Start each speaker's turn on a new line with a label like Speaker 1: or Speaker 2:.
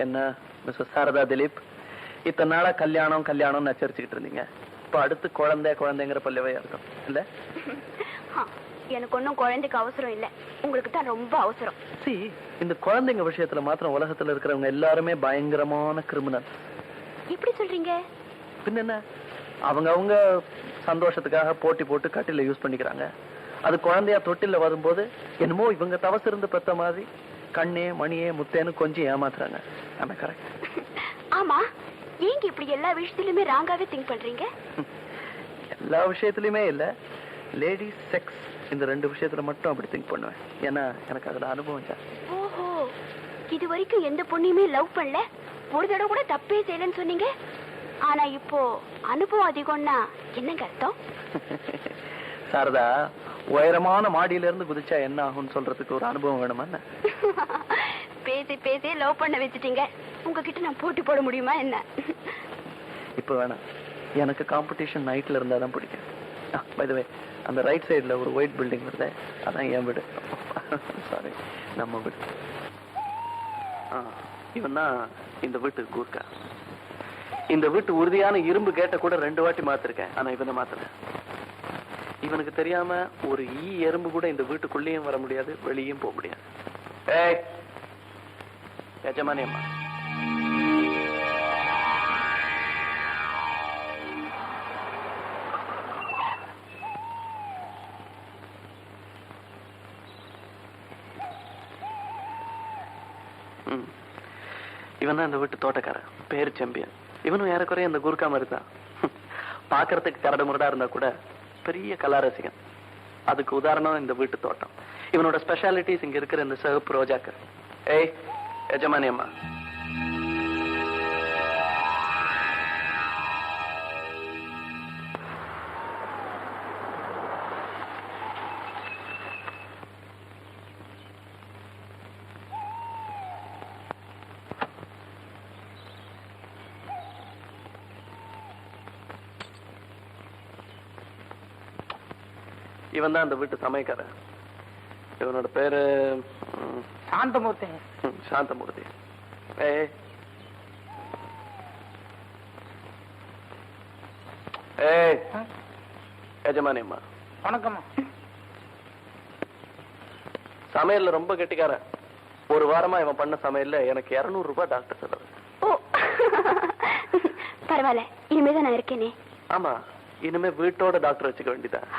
Speaker 1: என்ன மிஸ்ஸஸ் சாரதா திலீப், இத்தனை நாளா கல்யாணம் கல்யாணம் நச்சரிச்சுக்கிட்டு இருந்தீங்க. இப்ப அடுத்து குழந்தைங்கிற பல்லவே இருக்கும் இல்ல?
Speaker 2: எனக்கு ஒன்னும் குழந்தைக்கு அவசரம் இல்ல, உங்களுக்கு தான் ரொம்ப அவசரம்.
Speaker 1: சி, இந்த குழந்தைங்க விஷயத்துல மாத்திரம் உலகத்துல இருக்கிறவங்க எல்லாருமே பயங்கரமான கிரிமினல்.
Speaker 2: எப்படி சொல்றீங்க?
Speaker 1: பின்ன என்ன, அவங்க சந்தோஷத்துக்காக போட்டி போட்டு கட்டில யூஸ் பண்ணிக்கிறாங்க. அது குழந்தையா தொட்டில வரும்போது என்னமோ இவங்க தவசு இருந்து பெத்த மாதிரி கண்ணே மணியே முத்தேன்னு கொஞ்சம் ஏமாத்துறாங்க. ஆமா, கரெக்ட்.
Speaker 2: ஆமா, நீங்க இப்படி எல்லா விஷயத்திலுமே ராங்காவே திங்க் பண்றீங்க?
Speaker 1: எல்லா விஷயத்திலுமே இல்ல, லேடிஸ் செக்ஸ் இந்த 2 விஷயத்துல மட்டும் அப்படி திங்க் பண்ணுவேன். ஏன்னா எனக்கு அதுல அனுபவம் ஜாஸ்தி.
Speaker 2: ஓஹோ, இது வரைக்கும் எந்த பொண்ணையுமே லவ் பண்ணல, ஒரு தடவை கூட தப்பே செய்யலன்னு சொன்னீங்க. ஆனா இப்போ அனுபவம் அதிகம்னா என்னங்க அர்த்தம்?
Speaker 1: சாரதா, உயரமான மாடியில இருந்து குதிச்சா என்ன ஆகும்னு சொல்றதுக்கு ஒரு அனுபவம் வேணுமா?
Speaker 2: பேசி பேசி லவ் பண்ண வச்சுட்டீங்க, உங்ககிட்ட நான் போட்டி போட முடியுமா என்ன?
Speaker 1: இப்ப வேணாம், எனக்கு காம்படிஷன் நைட்ல இருந்தா தான் பிடிக்கும். பை தி வே, அந்த ரைட் சைடுல ஒரு ஒயிட் பில்டிங் வருது, அதான் என் வீடு. சாரி, நம்ம வீடு. இவன் தான் இந்த வீட்டுக்கு கூர்க்கா. இந்த வீட்டு உறுதியான இரும்பு கேட்ட கூட 2 வாட்டி மாத்திருக்கேன், ஆனா இவனை மாத்தல. இவனுக்கு தெரியாம ஒரு எறும்பு கூட இந்த வீட்டுக்குள்ளேயும் வர முடியாது, வெளியும் போக முடியாது. ஏய் எஜமானி அம்மா, இவன் தான் இந்த வீட்டு தோட்டக்காரன், பேரு செம்பியன். இவனும் ஏறக்குறைய இந்த குர்கா மாதிரி தான். பாக்குறதுக்கு கரடு முரடா இருந்தா கூட பெரிய கலா ரசிகன். அதுக்கு உதாரணம் இந்த வீட்டு தோட்டம். இவனோட ஸ்பெஷாலிட்டிஸ் இங்க இருக்கிற இந்த சிவப்பு ரோஜாக்கள். ஏய் எஜமானி அம்மா, இவன் தான் அந்த வீட்டு சமயக்காரன். இவனோட பேரு
Speaker 3: சாந்தமூர்த்தி.
Speaker 1: சாந்தமூர்த்தி. எஜமானி அம்மா
Speaker 3: வணக்கம்மா.
Speaker 1: சமையல்ல ரொம்ப கெட்டிக்காரன். ஒரு வாரமா இவன் பண்ண சமையல்ல எனக்கு 200 ரூபாய் டாக்டர் செலவு.
Speaker 2: ஓ, பரவாயில்ல, இனிமேதான் நான் இருக்கேனே.
Speaker 1: ஆமா, இனிமே வீட்டோட டாக்டர் வச்சுக்க வேண்டியதான்.